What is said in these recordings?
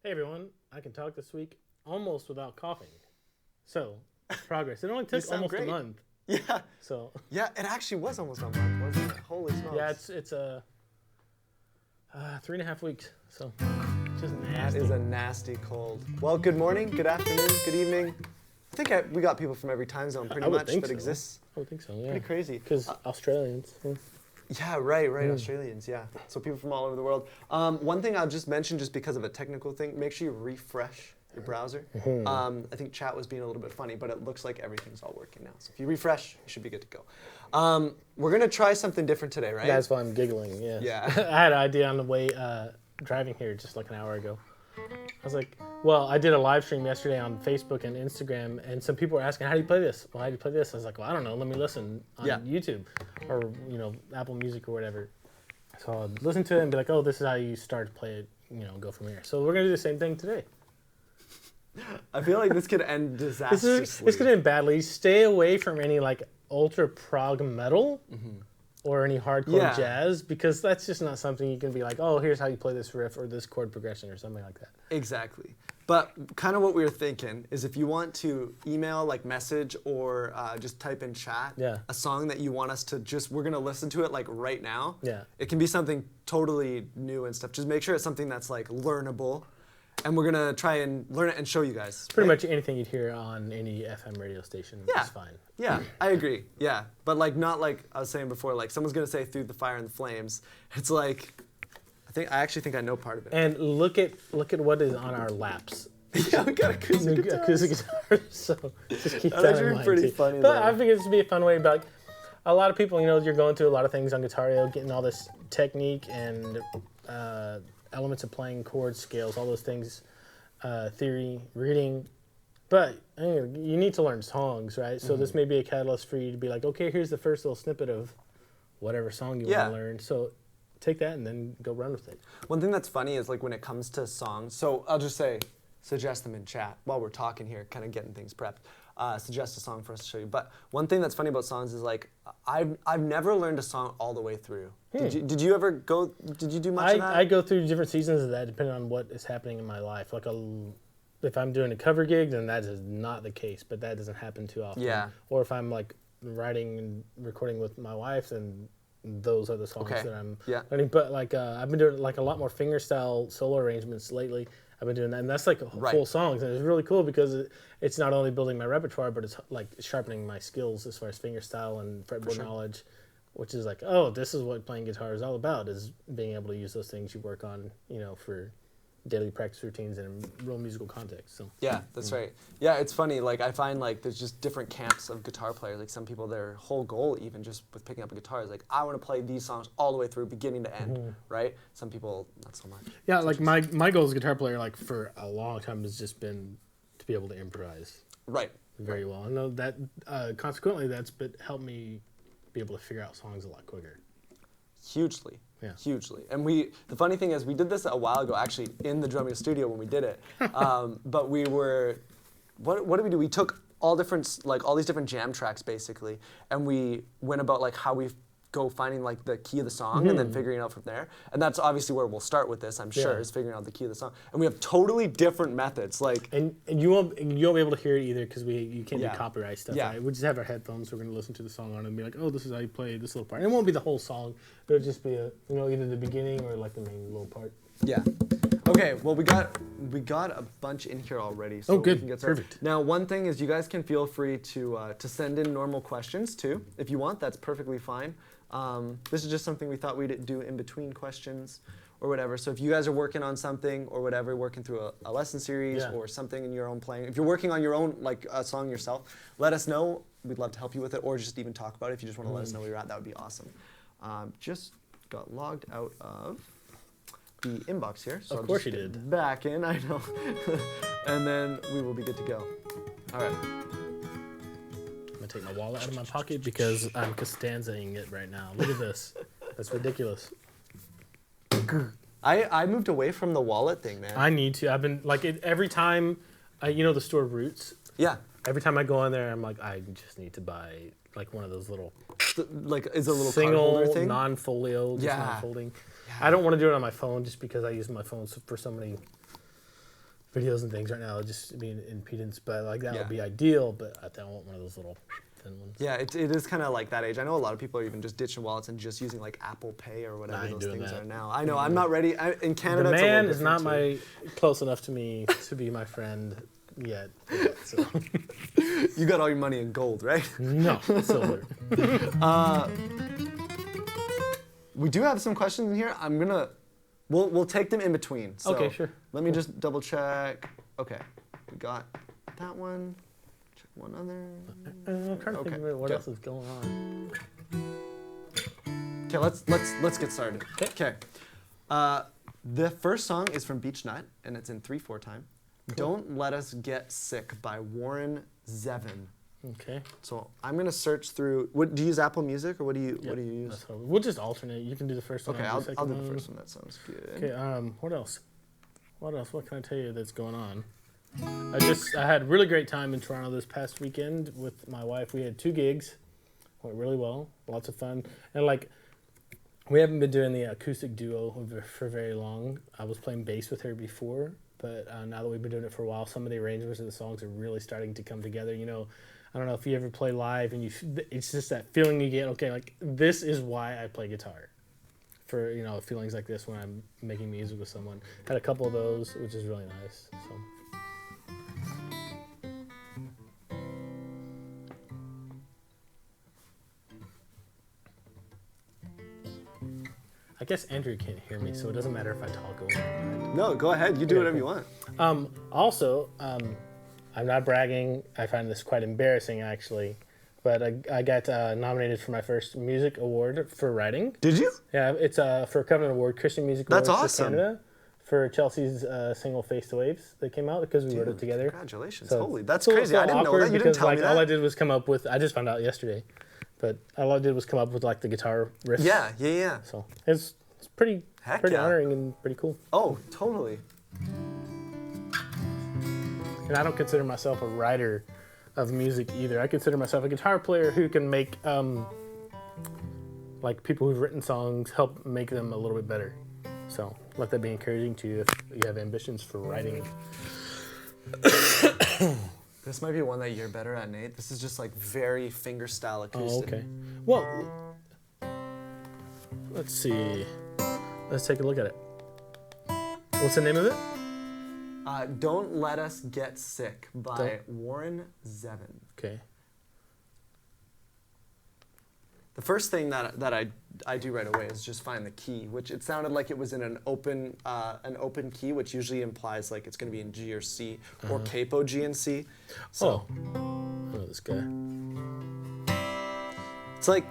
Hey everyone, I can talk this week almost without coughing. So, progress. It only took almost a month. Yeah. So. Yeah, it actually was almost a month, wasn't it? Holy smokes. Yeah, it's 3.5 weeks. So, just nasty. That is a nasty cold. Well, good morning, good afternoon, good evening. I think we got people from every time zone pretty much that exists. I would think so, yeah. Pretty crazy. Because Australians. Yeah, right, Australians, yeah. So people from all over the world. One thing I'll just mention, just because of a technical thing, make sure you refresh your browser. I think chat was being a little bit funny, but it looks like everything's all working now. So if you refresh, you should be good to go. We're going to try something different today, right? That's why I'm giggling, yeah. Yeah. I had an idea on the way driving here just like an hour ago. I was like, well, I did a live stream yesterday on Facebook and Instagram, and some people were asking, how do you play this? Well, how do you play this? I was like, well, I don't know. Let me listen on YouTube or, Apple Music or whatever. So I'd listen to it and be like, oh, this is how you start to play it, go from here. So we're going to do the same thing today. I feel like this could end disastrously. This could end badly. Stay away from any, ultra prog metal. Or any hardcore jazz, because that's just not something you can be like, oh, here's how you play this riff or this chord progression or something like that. Exactly. But kind of what we were thinking is if you want to email, message, or just type in chat a song that you want us to we're going to listen to it right now. Yeah. It can be something totally new and stuff. Just make sure it's something that's learnable. And we're going to try and learn it and show you guys. Pretty much anything you'd hear on any FM radio station is fine. Yeah, I agree. Yeah. But not like I was saying before, someone's going to say Through the Fire and the Flames. It's I actually think I know part of it. And look at what is on our laps. Yeah, we got acoustic guitars, so just keep that in actually mind. pretty funny, But though. I think it's to be a fun way, but a lot of people, you're going through a lot of things on Guitareo, getting all this technique and elements of playing chords, scales, all those things, theory, reading. But you need to learn songs, right? So this may be a catalyst for you to be like, okay, here's the first little snippet of whatever song you want to learn. So take that and then go run with it. One thing that's funny is when it comes to songs, so I'll just say, suggest them in chat while we're talking here, kind of getting things prepped. Suggest a song for us to show you. But one thing that's funny about songs is I've never learned a song all the way through. Did you ever go? Did you do much of that? I go through different seasons of that depending on what is happening in my life. If I'm doing a cover gig, then that is not the case. But that doesn't happen too often. Yeah. Or if I'm writing and recording with my wife, then those are the songs that I'm learning. But I've been doing a lot more fingerstyle solo arrangements lately. I've been doing that, and that's full songs, and it's really cool because it's not only building my repertoire, but it's sharpening my skills as far as fingerstyle and fretboard knowledge, which is this is what playing guitar is all about, is being able to use those things you work on, for daily practice routines and in real musical context. So yeah, that's right. Yeah, it's funny. I find there's just different camps of guitar players. Some people, their whole goal, even just with picking up a guitar, is I want to play these songs all the way through, beginning to end. Right? Some people, not so much. Yeah, my goal as a guitar player, for a long time, has just been to be able to improvise. Right. Very well. I know that. Consequently, that's helped me be able to figure out songs a lot quicker. Hugely. Yeah. Hugely. And the funny thing is, we did this a while ago, actually, in the drumming studio when we did it. But we were, what did we do? We took all these different jam tracks, basically, and we went about, how we go finding, the key of the song and then figuring it out from there. And that's obviously where we'll start with this, I'm sure, is figuring out the key of the song. And we have totally different methods, And you won't be able to hear it either because you can't do copyright stuff. Yeah. Right? We just have our headphones, so we're going to listen to the song on it and be like, oh, this is how you play this little part. And it won't be the whole song, but it'll just be either the beginning or the main little part. Yeah. Okay, well, we got a bunch in here already, so good. We can get started. Perfect. Now, one thing is you guys can feel free to send in normal questions, too. If you want, that's perfectly fine. This is just something we thought we'd do in between questions or whatever. So if you guys are working on something or whatever, working through a lesson series or something in your own playing, if you're working on your own, a song yourself, let us know. We'd love to help you with it, or just even talk about it. If you just want to let us know where you're at, that would be awesome. Just got logged out of the inbox here. So of course you did. Back in, I know. And then we will be good to go. All right. I'm going to take my wallet out of my pocket because I'm Costanza-ing it right now. Look at this. That's ridiculous. I moved away from the wallet thing, man. I need to. I've been, every time, the store Roots? Yeah. Every time I go in there, I'm I just need to buy, one of those little... is a little single, card holder thing? non-folio, just non-folding. Yeah. I don't want to do it on my phone just because I use my phone for so many videos and things right now, just being impedance, but like that would be ideal. But I think I want one of those little thin ones. Yeah, it is kind of like that age. I know a lot of people are even just ditching wallets and just using like Apple Pay or whatever those things are now. I know, I'm not ready. In Canada, the man it's is not close enough to me to be my friend yet. So. You got all your money in gold, right? No, silver. We do have some questions in here. We'll take them in between. So okay, sure. Let me just double check. Okay, we got that one. Check one other. I'm trying to think of what else is going on. Okay, let's get started. Okay. The first song is from Beach Nut, and it's in 3/4 time. Cool. Don't Let Us Get Sick by Warren Zevon. Okay. So I'm gonna search through. Do you use Apple Music or what do you use? We'll just alternate. You can do the first one. Okay, I'll do the first one. That sounds good. Okay. What else? What can I tell you that's going on? I had a really great time in Toronto this past weekend with my wife. We had 2 gigs. Went really well. Lots of fun. And like, we haven't been doing the acoustic duo for very long. I was playing bass with her before, but now that we've been doing it for a while, some of the arrangements of the songs are really starting to come together. You know, I don't know if you ever play live and it's just that feeling you get, okay, like this is why I play guitar. For, you know, feelings like this when I'm making music with someone. Had a couple of those, which is really nice. So. I guess Andrew can't hear me, so it doesn't matter if I talk over him. No, go ahead. You do whatever you want. Also, I'm not bragging. I find this quite embarrassing, actually. But I got nominated for my first music award for writing. Did you? Yeah, it's for a Covenant Award, Christian Music Award for Canada. For Chelsea's single Face to Waves that came out because we wrote it together. Congratulations. So holy, that's crazy. I didn't know that. You didn't tell me that. All I did was come up with, I just found out yesterday, but all I did was come up with like the guitar riff. Yeah. So it's pretty honoring and pretty cool. Oh, totally. And I don't consider myself a writer of music either. I consider myself a guitar player who can make like people who've written songs help make them a little bit better. So let that be encouraging to you if you have ambitions for writing. This might be one that you're better at, Nate. This is just like very fingerstyle acoustic. Oh, okay. Well, let's see. Let's take a look at it. What's the name of it? Don't Let Us Get Sick by Warren Zevon. Okay. The first thing that I do right away is just find the key, which it sounded like it was in an open key, which usually implies like it's going to be in G or C or capo G and C. So, I know this guy. It's like.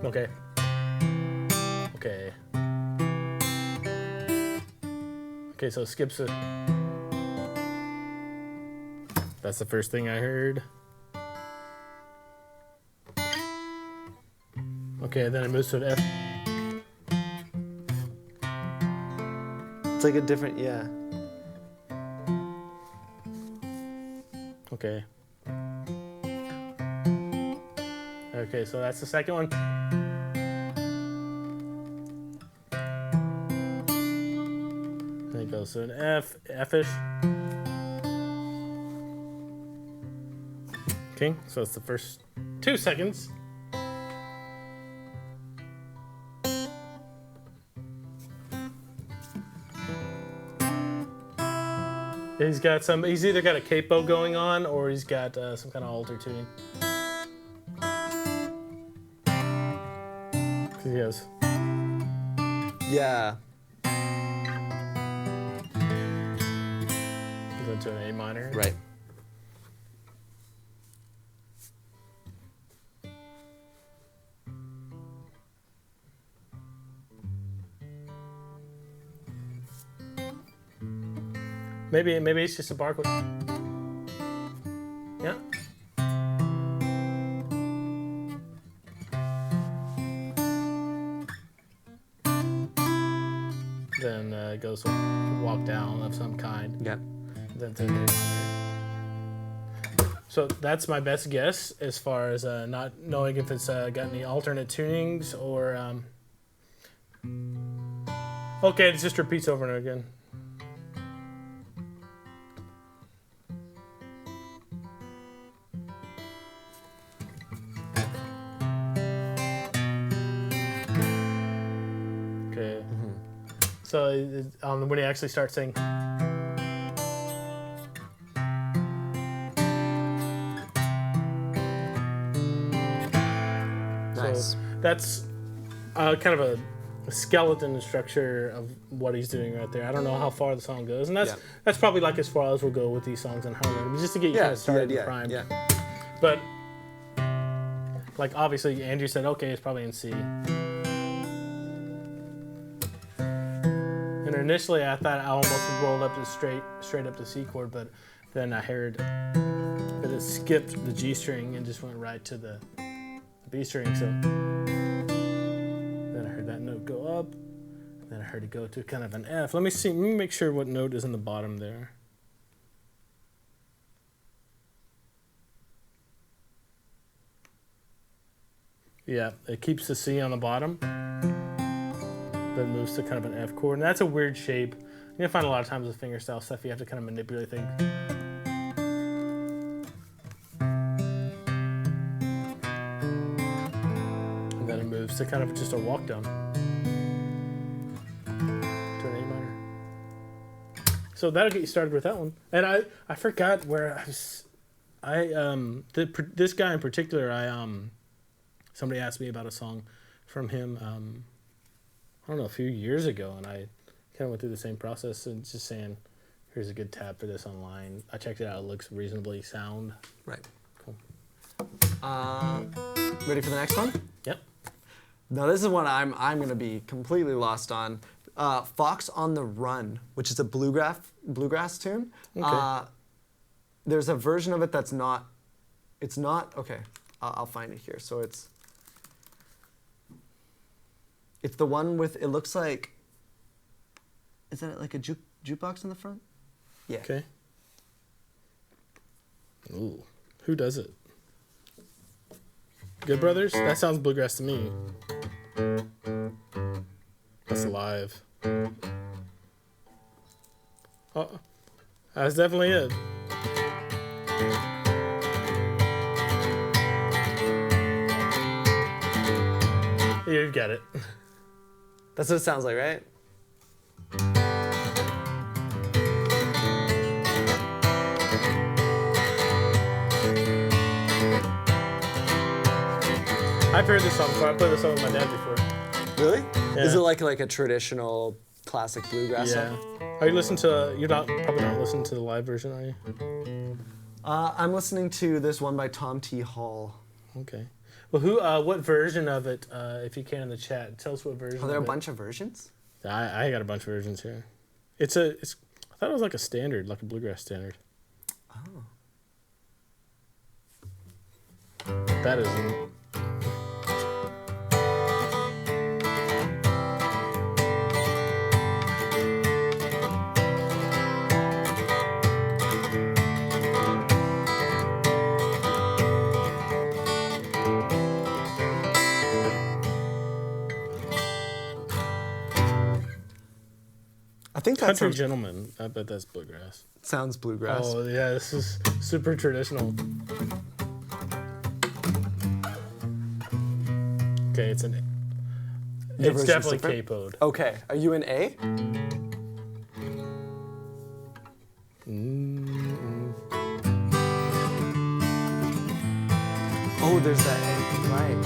Okay. Okay, so skips it. That's the first thing I heard. Okay, then it moves to an F. It's like a different, yeah. Okay. Okay, so that's the second one. Then it goes to an F, F-ish. Okay, so it's the first 2 seconds. He's either got a capo going on or he's got some kind of alter tuning. He goes. Yeah. He's into an A minor. Right. Maybe it's just a bar chord. Yeah. Then it goes walk down of some kind. Yeah. Then to the so that's my best guess as far as not knowing if it's got any alternate tunings or Okay, it just repeats over and over again. Okay. Mm-hmm. So when he actually starts saying. Nice. So that's kind of a skeleton structure of what he's doing right there. I don't know how far the song goes, and that's probably like as far as we'll go with these songs and harmony, just to get you kind of started and primed. Yeah. But like obviously, Andrew said, okay, it's probably in C. And initially, I thought I almost rolled up to straight up to C chord, but then I heard that it skipped the G string and just went right to the B string. So then I heard that note go up, and then I heard it go to kind of an F. Let me make sure what note is in the bottom there. Yeah, it keeps the C on the bottom, then moves to kind of an F chord, and that's a weird shape. You're gonna find a lot of times with fingerstyle stuff, you have to kind of manipulate things. And then it moves to kind of just a walk down to an A minor. So that'll get you started with that one. And I forgot where I was. This guy in particular, somebody asked me about a song from him, I don't know, a few years ago, and I kind of went through the same process and just saying, here's a good tab for this online. I checked it out. It looks reasonably sound. Right. Cool. Ready for the next one? Yep. Now this is one I'm going to be completely lost on. Fox on the Run, which is a bluegrass tune. Okay. There's a version of it that's not. It's not. Okay. I'll find it here. So it's the one with, it looks like, is that like a jukebox in the front? Yeah. Okay. Ooh, who does it? Good Brothers? That sounds bluegrass to me. That's live. Oh, that's definitely it. You get it. That's what it sounds like, right? I've heard this song before. I played this song with my dad before. Really? Yeah. Is it like a traditional classic bluegrass song? Are you listening to? You're probably not listening to the live version, are you? I'm listening to this one by Tom T. Hall. Okay. Well, what version of it? If you can in the chat, tell us what version. Are there a bunch of versions? I got a bunch of versions here. I thought it was like a standard, like a bluegrass standard. Oh. That isn't. I think that's Country Gentleman. I bet that's bluegrass. Sounds bluegrass. Oh yeah, this is super traditional. Okay, it's an A. It's definitely capoed. Okay, are you an A? Mm-mm. Oh, there's that A, right.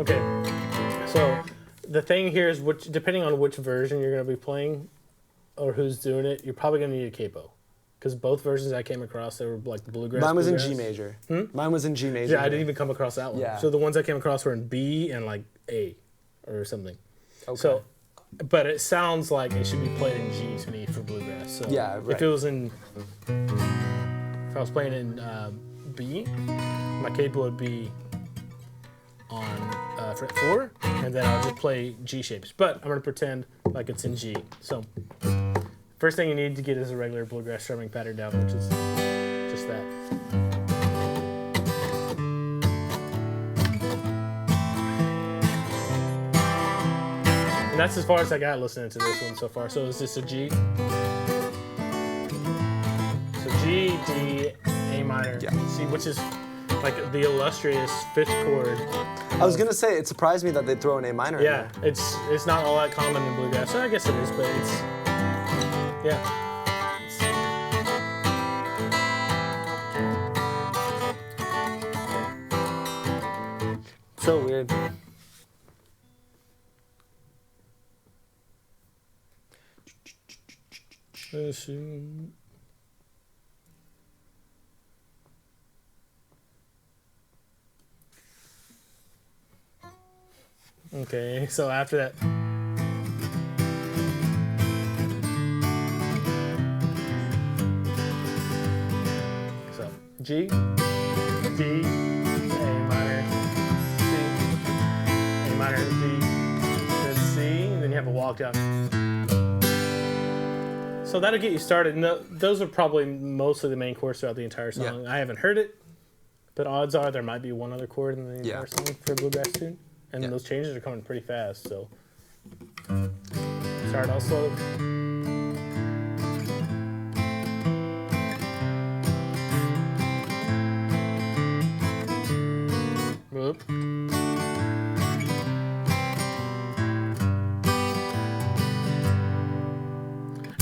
Okay, so the thing here is, depending on which version you're going to be playing or who's doing it, you're probably going to need a capo. Because both versions I came across, they were like the bluegrass. Mine was in G major. Mine was in G major. Yeah, I didn't even come across that one. Yeah. So the ones I came across were in B and like A or something. Okay. So, but it sounds like it should be played in G to me for bluegrass. So yeah, right. If I was playing in B, my capo would be on fret 4, and then I'll just play G shapes. But I'm going to pretend like it's in G. So first thing you need to get is a regular bluegrass strumming pattern down, which is just that. that's as far as I got listening to this one so far. So is this a G? So G, D, A minor, C, which is like the illustrious 5th chord. I was gonna say, it surprised me that they throw an A minor. Yeah, it's not all that common in bluegrass. So I guess it is, but it's So weird. Okay, so after that. So G, D, A minor, C, A minor, D, then C, and then you have a walk down. So that'll get you started. And those are probably mostly the main chords throughout the entire song. I haven't heard it, but odds are there might be one other chord in the entire song for a bluegrass tune. And those changes are coming pretty fast, so start all slow. Whoop.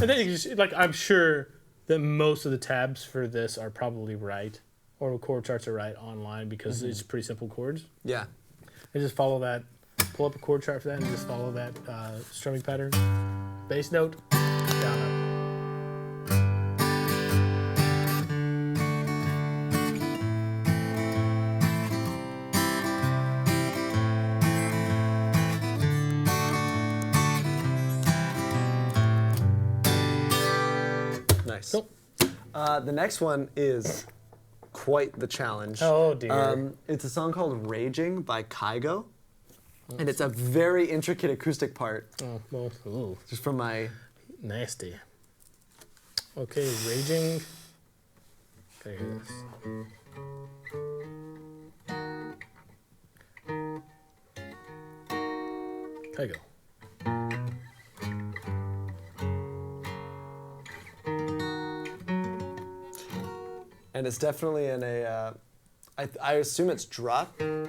And then you just, like, I'm sure that most of the tabs for this are probably right, or the chord charts are right online because it's pretty simple chords. Yeah. And just follow that, pull up a chord chart for that, and just follow that strumming pattern. Bass note, down up. Nice. Cool. The next one is quite the challenge. Oh dear. It's a song called Raging by Kygo. And it's a very intricate acoustic part. Oh, well, ooh. Just from my... Nasty. Okay, Raging. Okay, hear this. Kygo. And it's definitely in a... I assume it's drop. Those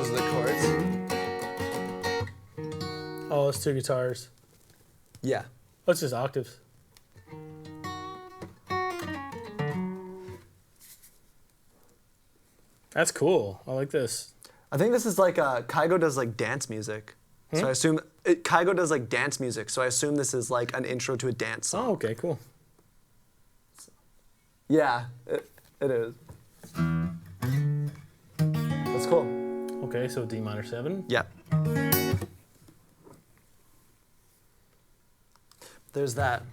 are the chords. Oh, it's 2 guitars. Yeah. Oh, it's just octaves. That's cool. I like this. I think this is like Kygo does like dance music. So I assume Kygo does like dance music. So I assume this is like an intro to a dance song. Oh, okay, cool. Yeah, it is. That's cool. Okay, so D minor 7. Yeah. There's that.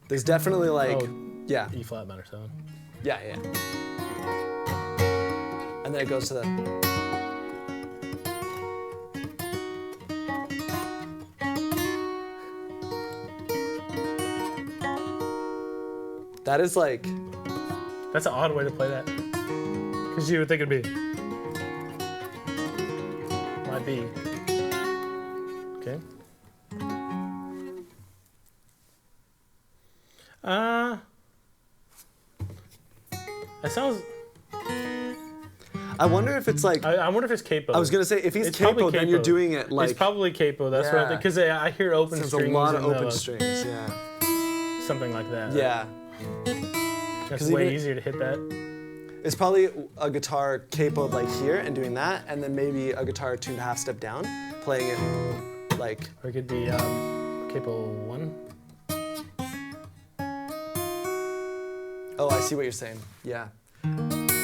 There's definitely like, yeah. E flat minor 7. Yeah, yeah. And then it goes to the... That is like... That's an odd way to play that. Because you would think it'd be... Might be. Okay. That sounds... I wonder if it's like... I wonder if it's capo. I was going to say, if he's capo, then you're doing it like... It's probably capo, that's what I think. Because I hear open strings. There's a lot of open strings, yeah. Something like that. Yeah. That's way easier to hit that. It's probably a guitar capoed like here and doing that, and then maybe a guitar tuned a half step down, playing it like... Or it could be capo 1. Oh, I see what you're saying. Yeah.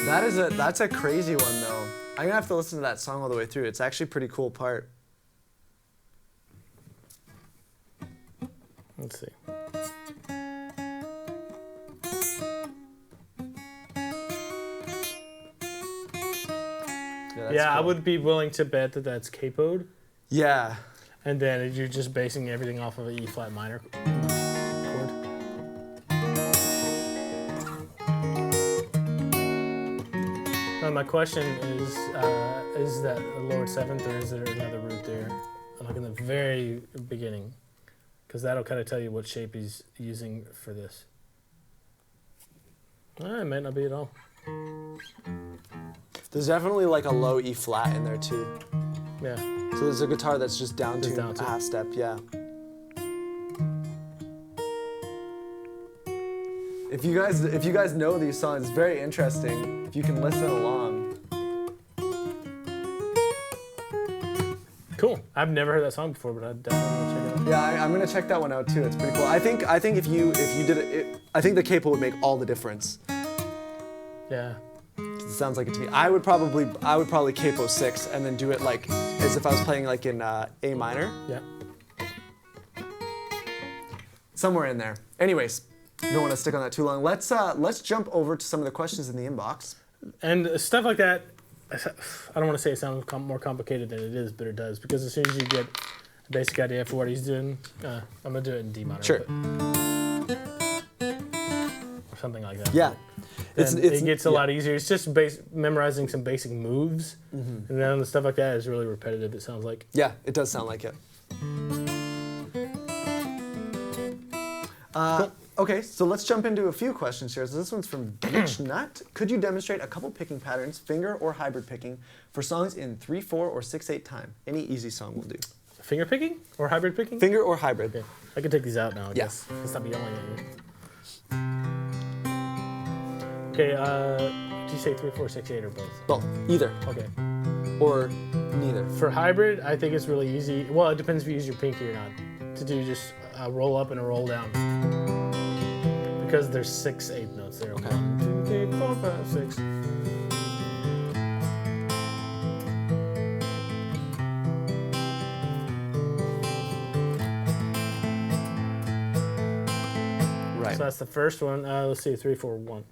That's a crazy one though. I'm gonna have to listen to that song all the way through. It's actually a pretty cool part. Let's see. Yeah, cool. I would be willing to bet that that's capoed. Yeah. And then you're just basing everything off of an E flat minor chord. My question is that a lower seventh or is there another root there? Like in the very beginning, because that'll kind of tell you what shape he's using for this. It might not be at all. There's definitely like a low E flat in there too. Yeah. So there's a guitar that's just down to a half step, yeah. If you guys know these songs, it's very interesting. If you can listen along. Cool. I've never heard that song before, but I'd definitely check it out. Yeah, I'm gonna check that one out too. It's pretty cool. I think if you did it, I think the capo would make all the difference. Yeah. It sounds like it to me. I would probably capo 6 and then do it like as if I was playing like in A minor. Yeah. Somewhere in there. Anyways, don't want to stick on that too long. Let's jump over to some of the questions in the inbox. And stuff like that. I don't want to say it sounds more complicated than it is, but it does, because as soon as you get a basic idea for what he's doing, I'm gonna do it in D minor. Sure. Or something like that. Yeah. It gets a lot easier. It's just memorizing some basic moves, and then the stuff like that is really repetitive, it sounds like. Yeah, it does sound like it. Cool. Okay, so let's jump into a few questions here. So this one's from Beach Nut. Could you demonstrate a couple picking patterns, finger or hybrid picking, for songs in 3/4 or 6/8 time? Any easy song will do. Finger picking or hybrid picking? Finger or hybrid. Okay. I can take these out now, I Yes. guess. Stop yelling at you. Okay, did you say 3/4, 6/8, or both? Both. Either. Okay. Or neither. For hybrid, I think it's really easy. Well, it depends if you use your pinky or not. To do just a roll up and a roll down. Because there's 6/8 notes there. Okay. 1, 2, 3, 4, 5, 6. Right. So that's the first one. Let's see, 3, 4, 1.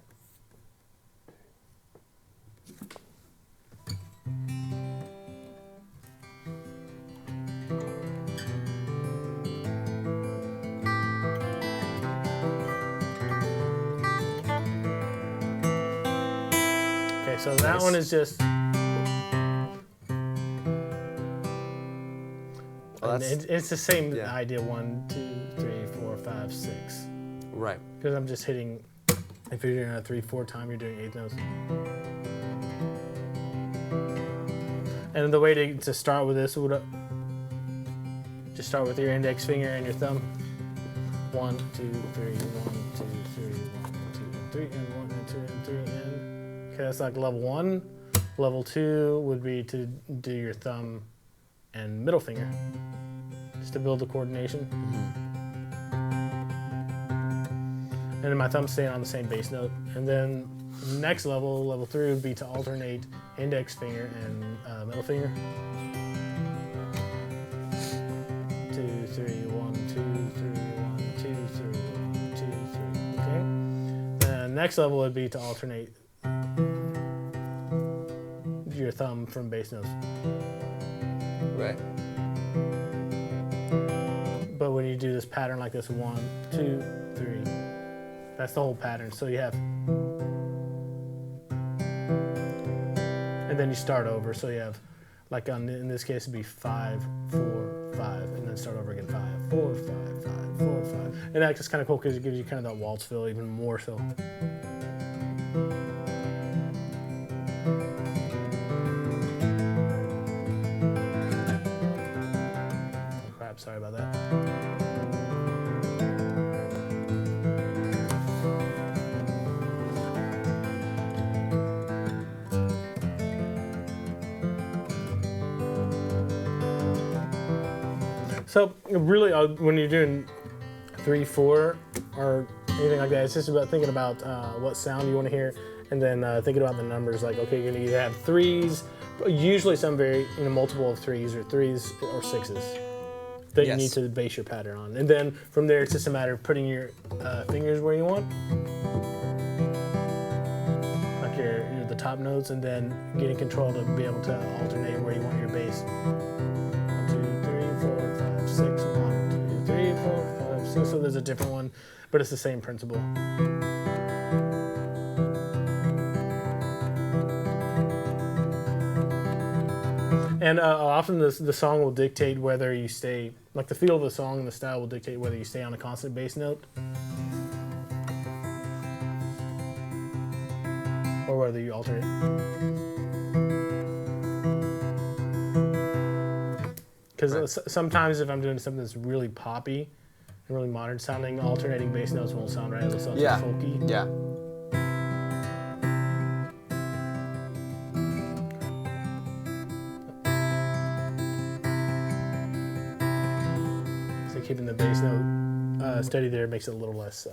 So that one is just, it's the same idea, 1, 2, 3, 4, 5, 6. Right. Because I'm just hitting, if you're doing a 3/4 time, you're doing 8 notes. And the way to start with this would just start with your index finger and your thumb. 1, 2, 3, 1, 2, 3, 1, 2, and 3, and 1, and 2, and 3, and. Okay, that's like level 1. Level 2 would be to do your thumb and middle finger, just to build the coordination. And then my thumb's staying on the same bass note. And then next level, level 3, would be to alternate index finger and middle finger. 2, 3, 1, 2, 3, 1, 2, 3, 1, 2, 3. Okay. And next level would be to alternate your thumb from bass notes. Right. But when you do this pattern like this, 1, 2, 3, that's the whole pattern. So you have, and then you start over. So you have, like in this case, it'd be 5, 4, 5, and then start over again. 5, 4, 5, 5, 4, 5. And that's just kind of cool because it gives you kind of that waltz feel even more so. Sorry about that. So really, when you're doing 3/4 or anything like that, it's just about thinking about what sound you want to hear, and then thinking about the numbers. Like, okay, you're gonna either have 3s, usually some multiple of 3s or 3s or 6s. That you need to base your pattern on. And then from there, it's just a matter of putting your fingers where you want, like the top notes, and then getting control to be able to alternate where you want your bass. 1, 2, 3, 4, 5, 6. 1, 2, 3, 4, 5, 6. So there's a different one, but it's the same principle. And often the song will dictate whether you stay, like the feel of the song and the style will dictate whether you stay on a constant bass note or whether you alter it. Because sometimes if I'm doing something that's really poppy and really modern sounding, alternating bass notes won't sound right. It'll sound too folky. Yeah. So keeping the bass note steady there makes it a little less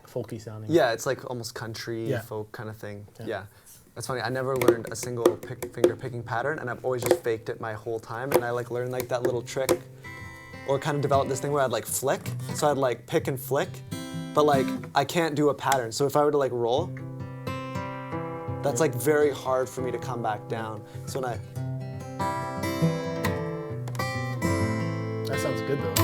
folky sounding. Yeah, it's like almost country, folk kind of thing. Yeah. That's funny. I never learned a single finger picking pattern, and I've always just faked it my whole time. And I like learned like that little trick, or kind of developed this thing where I'd like flick. So I'd like pick and flick, but like I can't do a pattern. So if I were to like roll, that's like very hard for me to come back down. So when that sounds good though.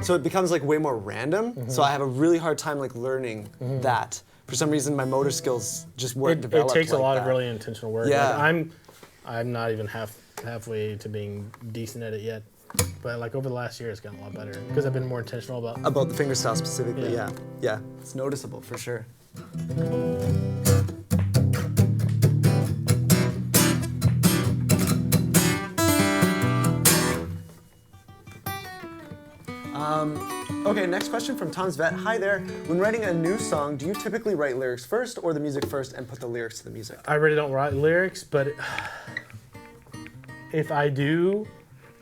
So it becomes like way more random. So I have a really hard time like learning that. For some reason, my motor skills just weren't developed. It takes like a lot that. of really intentional work. Yeah. Like I'm not even halfway to being decent at it yet. But like over the last year, it's gotten a lot better because I've been more intentional about the finger style specifically. Yeah. It's noticeable for sure. Okay, next question from Tom's Vet. Hi there. When writing a new song, do you typically write lyrics first or the music first and put the lyrics to the music? I really don't write lyrics, but if I do,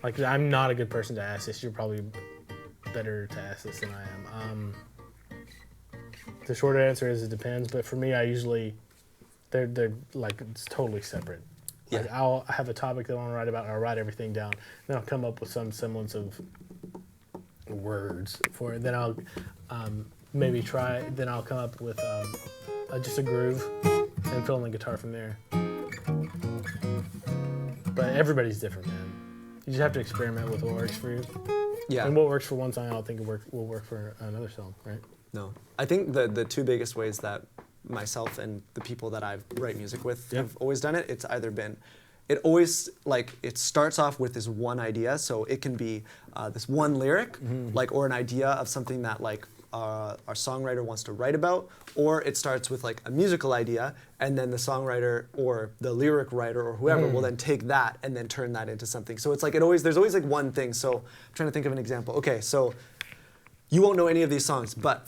like I'm not a good person to ask this. You're probably better to ask this than I am. The short answer is it depends, but for me, I usually, they're like, it's totally separate. Like I'll have a topic that I want to write about, and I'll write everything down, then I'll come up with some semblance of words for it. Then I'll maybe try. Then I'll come up with just a groove and fill in the guitar from there. But everybody's different, man. You just have to experiment with what works for you. Yeah. And what works for one song, I don't think will work for another song, right? No. I think the two biggest ways that myself and the people that I write music with have always done it, it's either been, it always, like, it starts off with this one idea, so it can be this one lyric, like, or an idea of something that, like, our songwriter wants to write about, or it starts with, like, a musical idea, and then the songwriter or the lyric writer or whoever will then take that and then turn that into something. So it's like, there's always, like, one thing. So I'm trying to think of an example. Okay, so you won't know any of these songs, but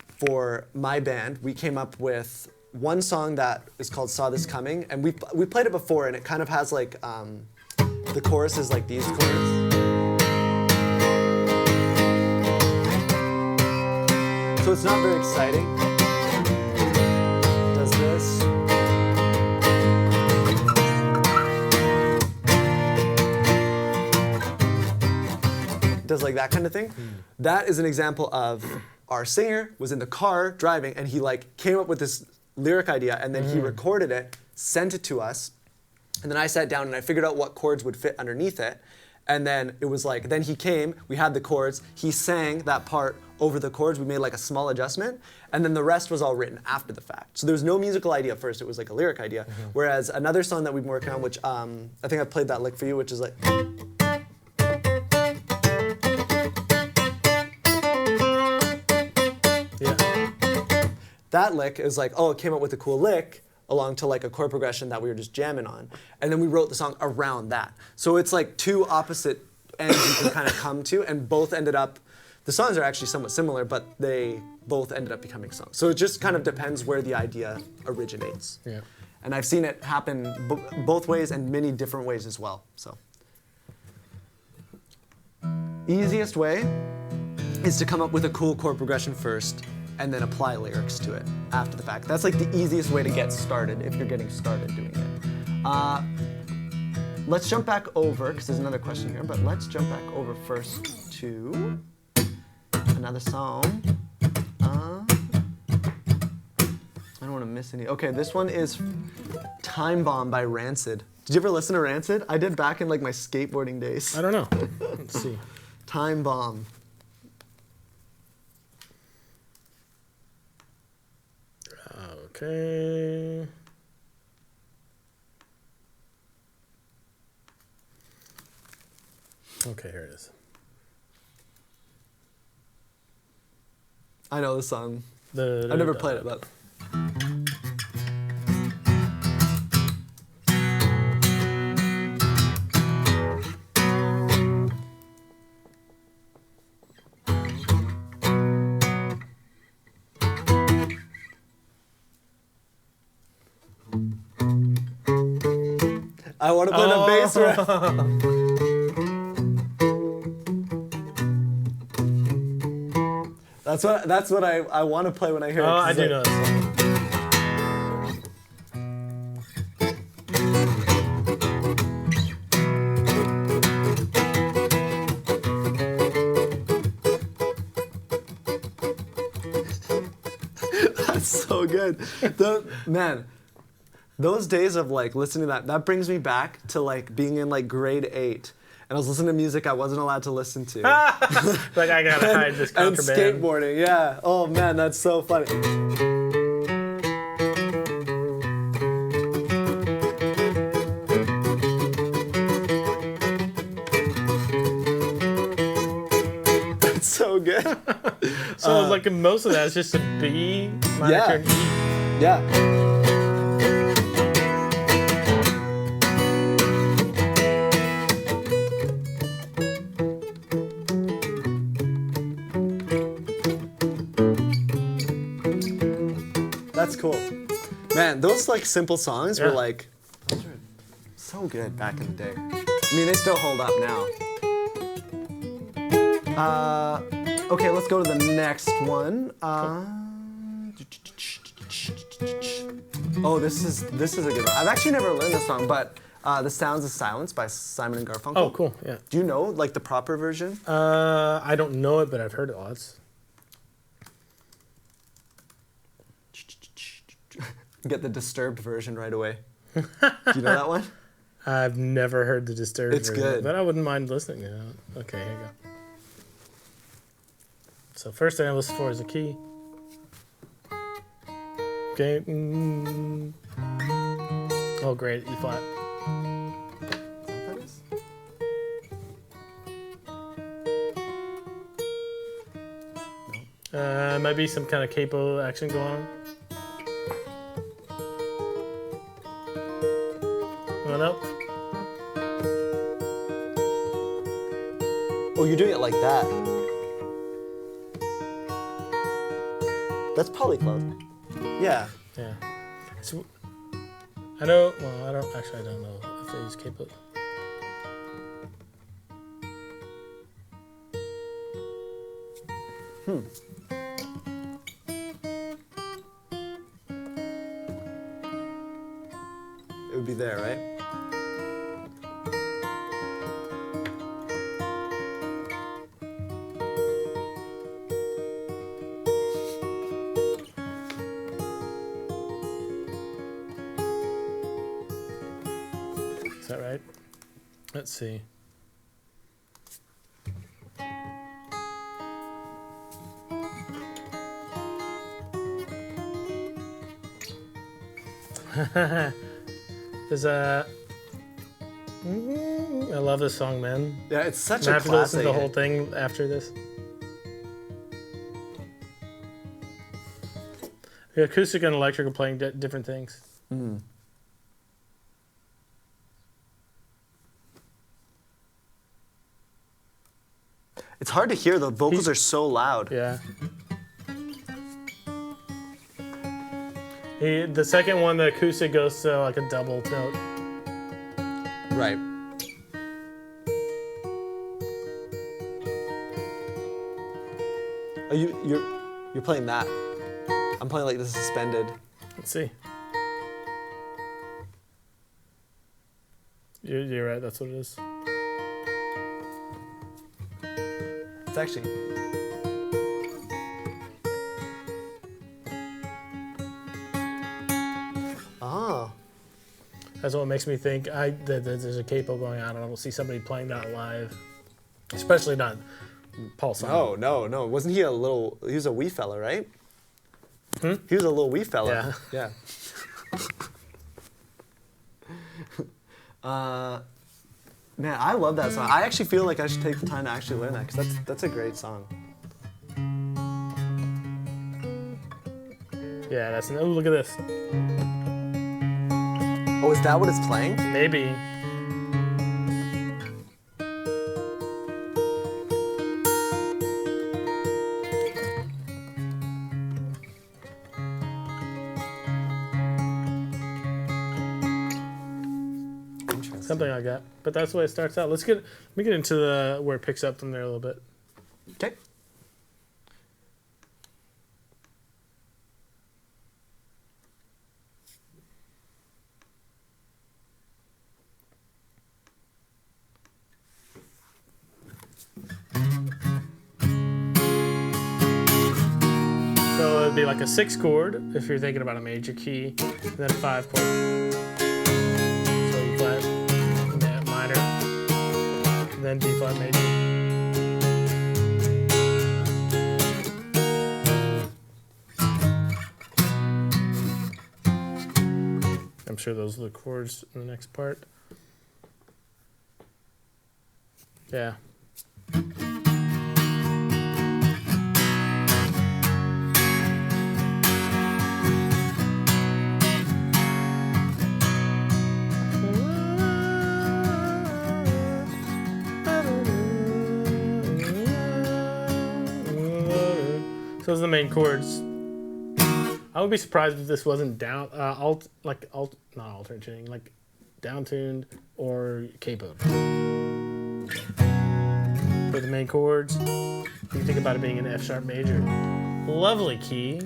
for my band, we came up with one song that is called Saw This Coming, and we played it before, and it kind of has like, the chorus is like these chords. So it's not very exciting. It does this. It does like that kind of thing. That is an example of our singer was in the car driving, and he like came up with this lyric idea, and then he recorded it, sent it to us, and then I sat down and I figured out what chords would fit underneath it, and then it was like, then he came, we had the chords, he sang that part over the chords, we made like a small adjustment, and then the rest was all written after the fact. So there was no musical idea first, it was like a lyric idea, whereas another song that we've been working on, which I think I played that lick for you, which is like, that lick is like, oh, it came up with a cool lick along to like a chord progression that we were just jamming on. And then we wrote the song around that. So it's like two opposite ends you can kind of come to, and both ended up, the songs are actually somewhat similar, but they both ended up becoming songs. So it just kind of depends where the idea originates. Yeah. And I've seen it happen both ways and many different ways as well. So easiest way is to come up with a cool chord progression first, and then apply lyrics to it after the fact. That's like the easiest way to get started if you're getting started doing it. Let's jump back over, because there's another question here, but let's jump back over first to another song. I don't want to miss any. Okay, this one is Time Bomb by Rancid. Did you ever listen to Rancid? I did back in like my skateboarding days. I don't know. Let's see. Time Bomb. Okay. Okay, here it is. I know the song. I've never played it, but. I want to play the bass riff. That's what I want to play when I hear it. Oh, I do know this song. That's so good. Man, those days of like listening to that brings me back to like being in like grade 8. And I was listening to music I wasn't allowed to listen to. Like, I gotta hide this contraband. And skateboarding, yeah. Oh man, that's so funny. That's so good. So like most of that is just a B minor turn E. Yeah. That's cool. Man, those like simple songs were like so good back in the day. I mean, they still hold up now. Okay, let's go to the next one. Oh, this is a good one. I've actually never learned this song, but "The Sounds of Silence" by Simon and Garfunkel. Oh, cool. Yeah. Do you know like the proper version? I don't know it, but I've heard it lots. Get the Disturbed version right away. Do you know that one? I've never heard the Disturbed version. It's good. But I wouldn't mind listening. Yeah. Okay, here you go. So first thing I listen for is a key. Okay. Oh, great. E flat. Might be some kind of capo action going on. One up. Oh, you're doing it like that. That's polyglot. Yeah. Yeah. So, I know. Well, I don't know if they use capo. It would be there, right? Is that right? Let's see. There's a. I love this song, man. Yeah, it's such I a have classic. to listen to the whole thing after this. The acoustic and electric are playing different things. Mm. It's hard to hear. The vocals are so loud. Yeah. The second one, the acoustic goes to like a double note. Right. Oh, you're playing that. I'm playing like the suspended. Let's see. You're right. That's what it is. It's actually. Ah. That's what makes me think that there's a capo going on, and I will see somebody playing that live. Especially not Paul Simon. No. Wasn't he he was a wee fella, right? He was a little wee fella. Yeah. Man, I love that song. I actually feel like I should take the time to actually learn that because that's a great song. Yeah, that's. Oh, look at this. Oh, is that what it's playing? Maybe. Something like that. But that's the way it starts out. Let me get into the where it picks up from there a little bit. Okay. So it'd be like a 6 chord if you're thinking about a major key, and then a 5 chord. So E flat, minor, and then B flat major. I'm sure those are the chords in the next part. Yeah. So those are the main chords. I would be surprised if this wasn't not alternate tuning, like down tuned or capoed. For the main chords, you can think about it being an F sharp major. Lovely key.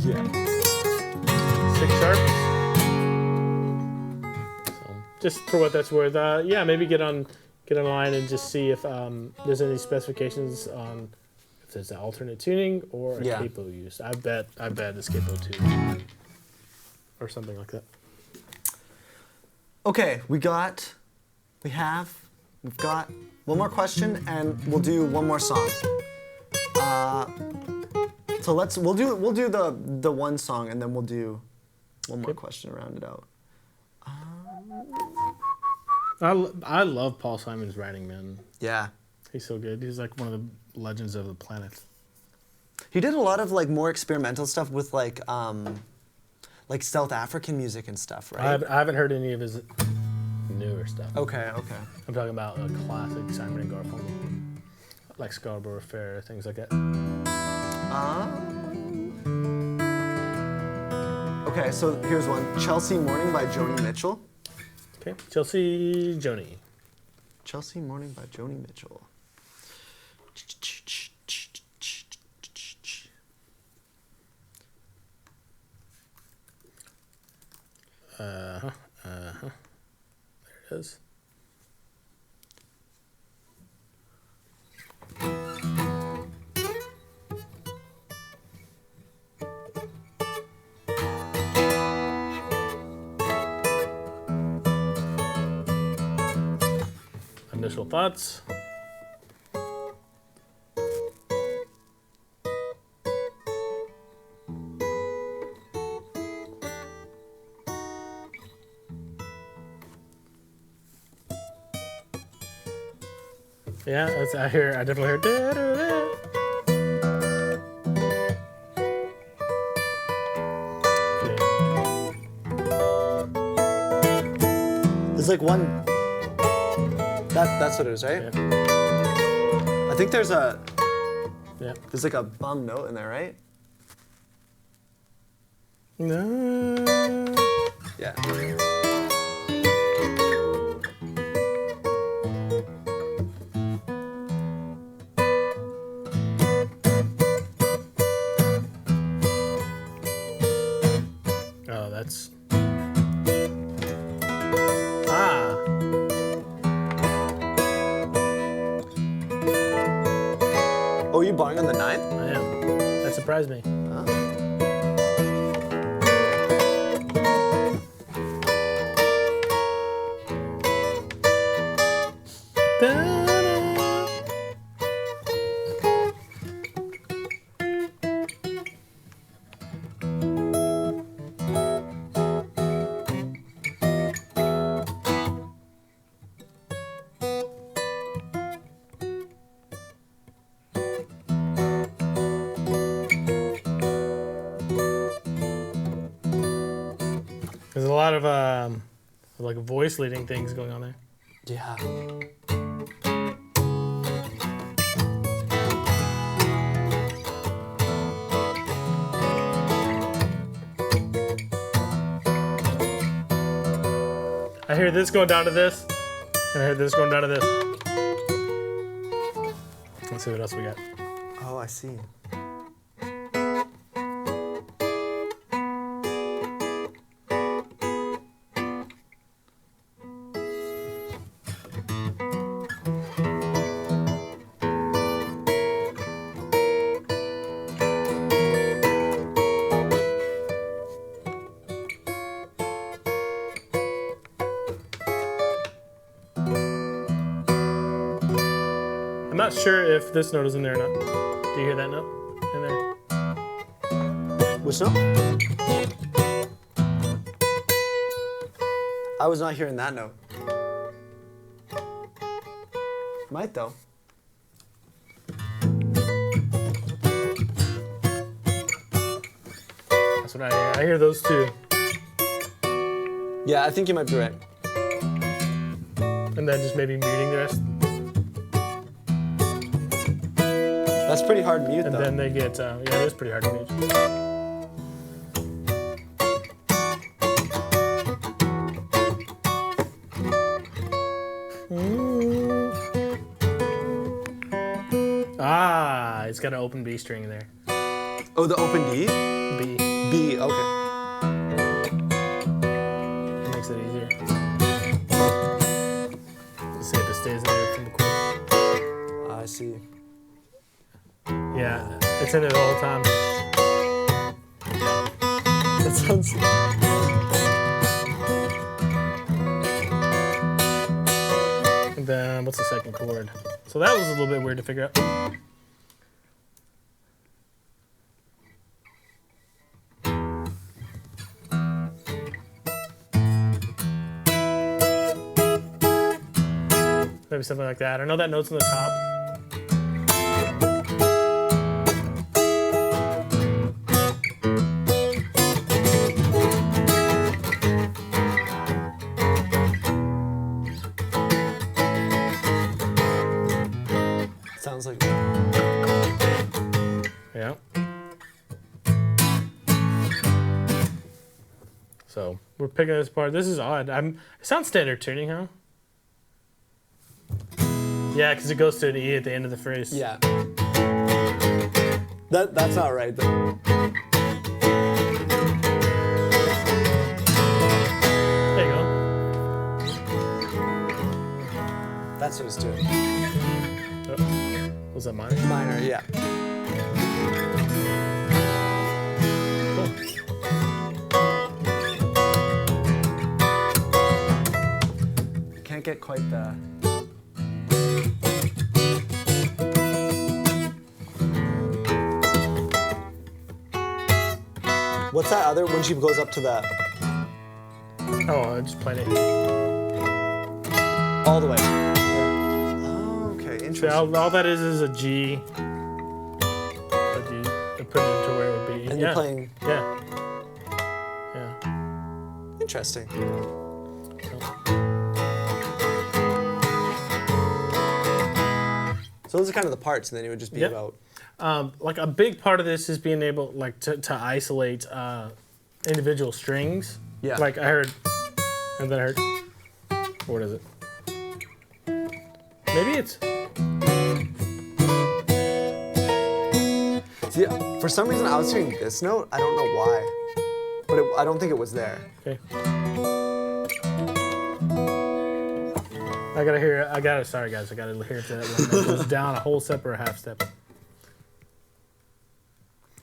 Yeah. 6 sharps. So just for what that's worth, yeah, maybe get online and just see if there's any specifications on if there's an alternate tuning or a capo use. I bet it's capo too, or something like that. Okay, we've got one more question, and we'll do one more song. So we'll do the one song, and then we'll do one more question to round it out. I love Paul Simon's writing, man. Yeah. He's so good. He's like one of the legends of the planet. He did a lot of like more experimental stuff with like South African music and stuff, right? I haven't heard any of his newer stuff. Okay. I'm talking about a classic Simon and Garfunkel, like Scarborough Fair, things like that. Okay, so here's one. Chelsea Morning by Joni Mitchell. Okay, Chelsea Joni. Chelsea Morning by Joni Mitchell. There it is. Initial thoughts. Yeah, I definitely hear. There's like one. That's what it is, right? Yeah. I think there's There's like a bum note in there, right? No. Yeah. Oh, that's. Oh, you barring on the 9th? I am. That surprised me. lot of like voice leading things going on there. Yeah. I hear this going down to this, and I hear this going down to this. Let's see what else we got. Oh, I see. I'm not sure if this note is in there or not. Do you hear that note in there? Which note? I was not hearing that note. Might though. That's what I hear. I hear those two. Yeah, I think you might be right. And then just maybe muting the rest. That's pretty hard to mute, and though. And then they get, yeah, it is pretty hard to mute. Ah, it's got an open B string in there. Oh, the open D? B. B, okay. It makes it easier. Let's see if it stays in there from the chord. I see. Yeah, it's in there the whole time. That sounds... And then, what's the second chord? So that was a little bit weird to figure out. Maybe something like that. I know that note's on the top. Sounds like... Yeah. So we're picking this apart. This is odd. It sounds standard tuning, huh? Yeah, because it goes to an E at the end of the phrase. Yeah. That's not right, though. There you go. That's what it's doing. Oh. Was that minor? Minor, yeah. Cool. Can't get quite the... What's that other when she goes up to that? Oh, I just played it. All the way. Yeah. Oh, okay, interesting. So all that is a G. But you put it into where it would be. And yeah. you're playing. Yeah. Yeah. Interesting. So those are kind of the parts, and then it would just be about. Like a big part of this is being able, like, to isolate individual strings. Yeah. Like I heard, and then I heard. What is it? Maybe it's. See, for some reason I was hearing this note. I don't know why, but I don't think it was there. Okay. Sorry guys, I gotta hear that one that goes down a whole step or a half step.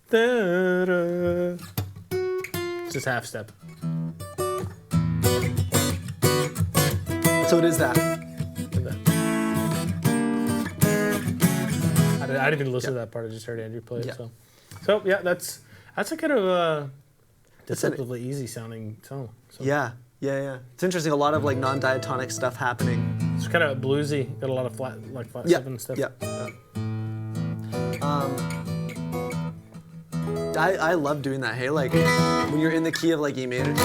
Da-da. Just half step. So it is that. I didn't even listen to that part. I just heard Andrew play it. So yeah, that's a kind of deceptively easy sounding tone. So. Yeah. It's interesting. A lot of like non-diatonic stuff happening. It's kind of bluesy. Got a lot of flat seven stuff. Yeah. I love doing that. Hey, like when you're in the key of like E major.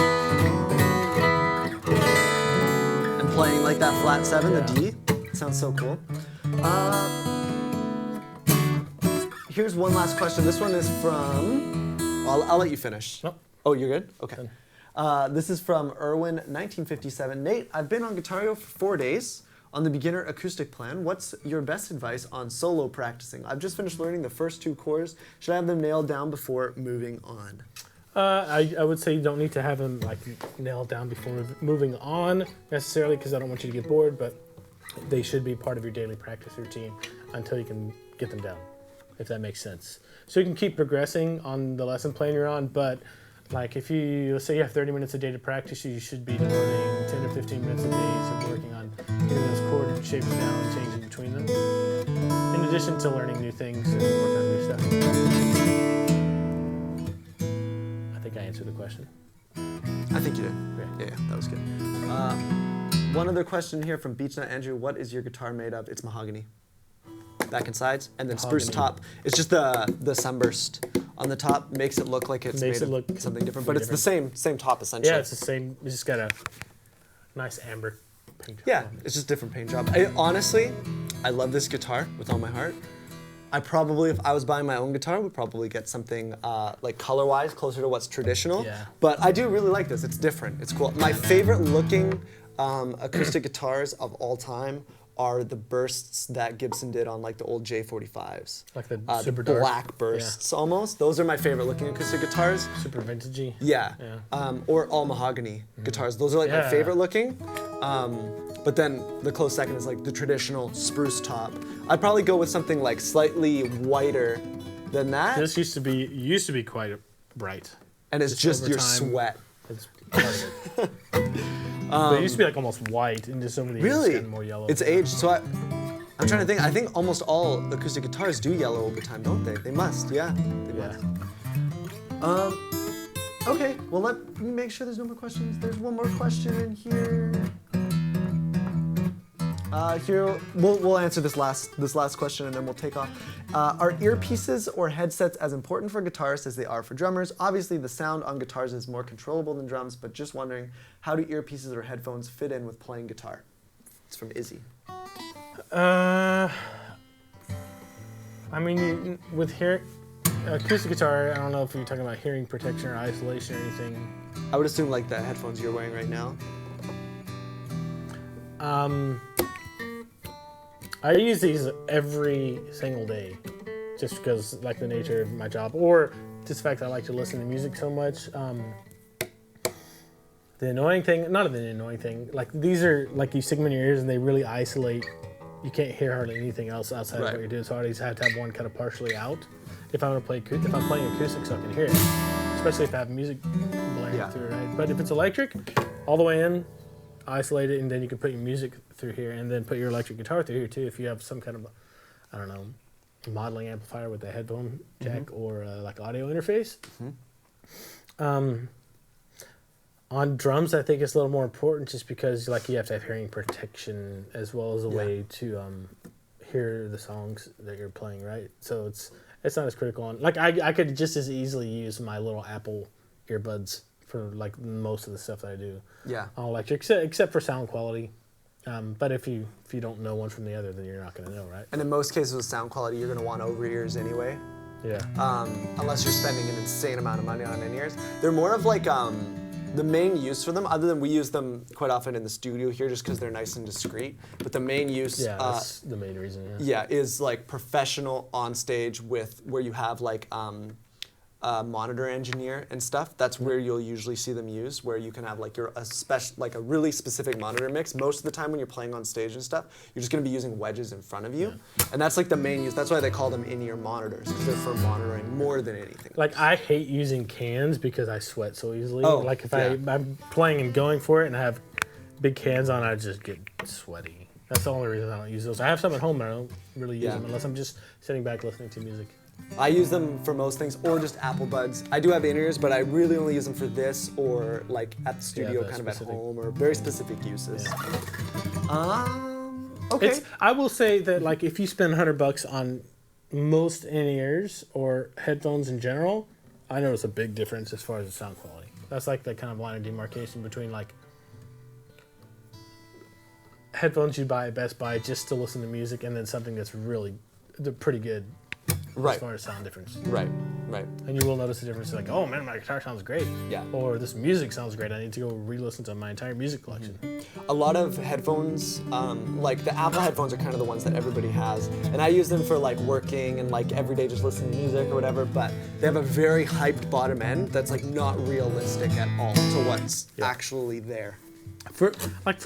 playing like that flat 7, the D. Sounds so cool. Here's one last question. This one is from, I'll let you finish. Nope. Oh, you're good? Okay. This is from Erwin, 1957. Nate, I've been on Guitareo for 4 days on the beginner acoustic plan. What's your best advice on solo practicing? I've just finished learning the first 2 chords. Should I have them nailed down before moving on? I would say you don't need to have them like nailed down before moving on necessarily, because I don't want you to get bored, but they should be part of your daily practice routine until you can get them down, if that makes sense. So you can keep progressing on the lesson plan you're on, but like if let's say you have 30 minutes a day to practice, you should be devoting 10 or 15 minutes a day to working on getting those chord shapes down and changing between them, in addition to learning new things and working on new stuff. I think I answered the question. I think you did. Yeah, that was good. One other question here from Beachnut Andrew. What is your guitar made of? It's mahogany. Back and sides, and then spruce top. It's just the sunburst on the top makes it look like it's made of something different, but it's the same top essentially. Yeah, it's the same. You just got a nice amber paint job. Yeah, it's just different paint job. Honestly, I love this guitar with all my heart. I probably, if I was buying my own guitar, would probably get something like color-wise closer to what's traditional. Yeah. But I do really like this. It's different. It's cool. My favorite looking acoustic guitars of all time are the bursts that Gibson did on like the old J45s. Like the super dark black bursts almost. Those are my favorite looking acoustic guitars. Super vintagey. Yeah. Or all mahogany guitars. Those are like my favorite looking. But then the close second is like the traditional spruce top. I'd probably go with something like slightly whiter than that. This used to be quite bright. And it's just your sweat. It's part of it. But it used to be like almost white, and just over the years it's gotten more yellow. It's aged. So I'm trying to think. I think almost all acoustic guitars do yellow over time, don't they? They must, yeah. They must. Okay, well let me make sure there's no more questions. There's one more question in here. Here we'll answer this last question and then we'll take off. Are earpieces or headsets as important for guitarists as they are for drummers? Obviously, the sound on guitars is more controllable than drums, but just wondering, how do earpieces or headphones fit in with playing guitar? It's from Izzy. I mean, with acoustic guitar, I don't know if you're talking about hearing protection or isolation or anything. I would assume like the headphones you're wearing right now. I use these every single day, just because like the nature of my job, or just the fact that I like to listen to music so much. The annoying thing, not an annoying thing, like these are like you stick them in your ears and they really isolate. You can't hear hardly anything else outside of what you're doing, so I always have to have one kind of partially out if I'm playing acoustic, so I can hear it, especially if I have music blaring through it, right? But if it's electric, all the way in, isolate it, and then you can put your music through here, and then put your electric guitar through here too. If you have some kind of, I don't know, modeling amplifier with a headphone jack or like audio interface. On drums, I think it's a little more important, just because like you have to have hearing protection as well as a way to hear the songs that you're playing, right? So it's not as critical. On like I could just as easily use my little Apple earbuds for like most of the stuff that I do. Yeah. On electric, except for sound quality. But if you don't know one from the other, then you're not going to know, right? And in most cases with sound quality, you're going to want over ears anyway. Yeah. Unless you're spending an insane amount of money on in-ears. They're more of like the main use for them, other than we use them quite often in the studio here just because they're nice and discreet. But the main use, that's the main reason. Yeah, is like professional on stage with where you have like a monitor engineer and stuff. That's where you'll usually see them used, where you can have like a really specific monitor mix. Most of the time when you're playing on stage and stuff, you're just going to be using wedges in front of you, and that's like the main use. That's why they call them in-ear monitors, because they're for monitoring more than anything. Like I hate using cans because I sweat so easily. Like if I'm playing and going for it and I have big cans on, I just get sweaty. That's the only reason I don't use those. I have some at home, but I don't really use them unless I'm just sitting back listening to music. I use them for most things, or just Apple Buds. I do have in-ears, but I really only use them for this, or like at the studio, kind of at home, or very specific uses. Okay. I will say that like if you spend $100 on most in-ears or headphones in general, I notice a big difference as far as the sound quality. That's like the kind of line of demarcation between like headphones you buy at Best Buy just to listen to music, and then something that's really pretty good as far as sound difference. Right. And you will notice the difference. Like, oh man, my guitar sounds great. Yeah. Or this music sounds great. I need to go re-listen to my entire music collection. A lot of headphones, like the Apple headphones are kind of the ones that everybody has. And I use them for like working and like every day just listening to music or whatever, but they have a very hyped bottom end that's like not realistic at all to what's actually there. For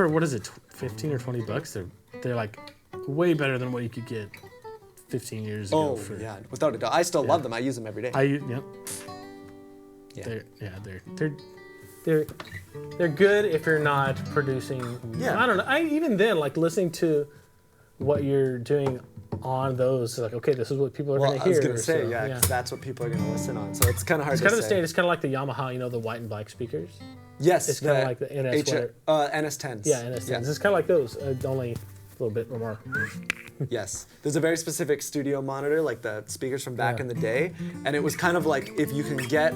what is it, 15 or 20 bucks? They're like way better than what you could get 15 years ago. Oh, yeah, without a doubt. I still love them. I use them every day. They're good if you're not producing. Yeah. I don't know. Even then, like listening to what you're doing on those, like, okay, this is what people are going to hear. I was going to say, because that's what people are going to listen on. So it's kind of hard to say. It's kind of the state. It's kind of like the Yamaha, the white and black speakers. Yes. It's kind of like the NS10s. Yeah, NS10s. Yeah. It's kind of like those, only a little bit more. Yes. There's a very specific studio monitor, like the speakers from back in the day, and it was kind of like if you can get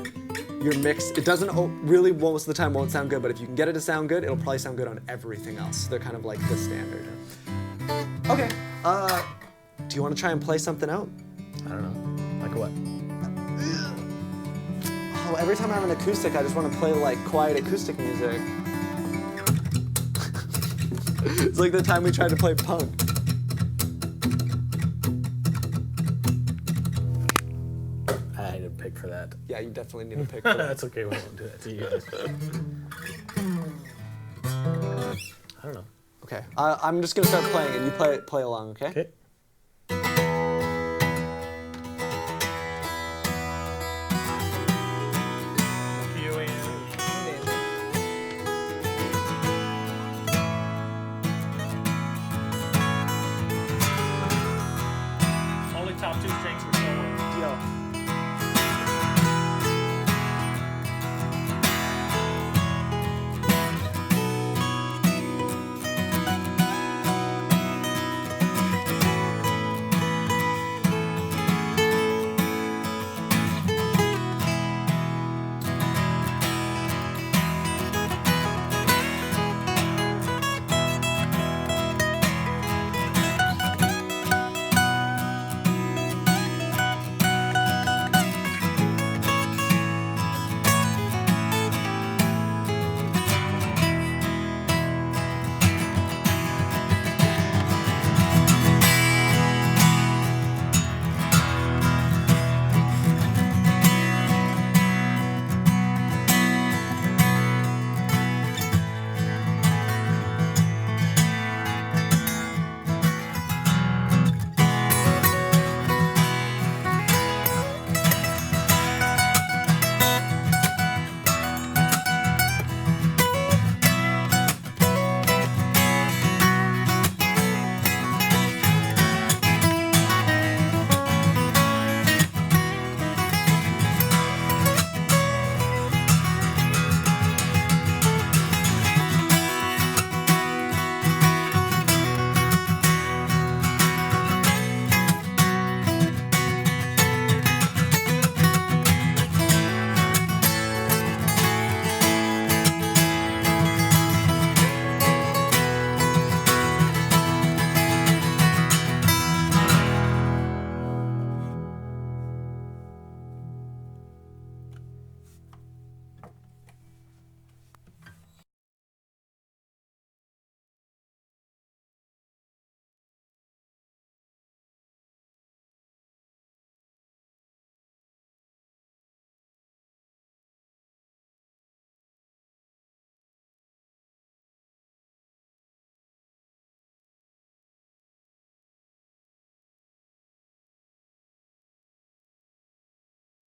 your mix, it doesn't really most of the time won't sound good, but if you can get it to sound good, it'll probably sound good on everything else. They're kind of like the standard. Okay. Do you want to try and play something out? I don't know. Like what? Oh, every time I have an acoustic, I just want to play like quiet acoustic music. It's like the time we tried to play punk. I need a pick for that. Yeah, you definitely need a pick for that. That's okay, we won't do that to you guys. I don't know. Okay, I'm just gonna start playing and you play along, okay? Okay.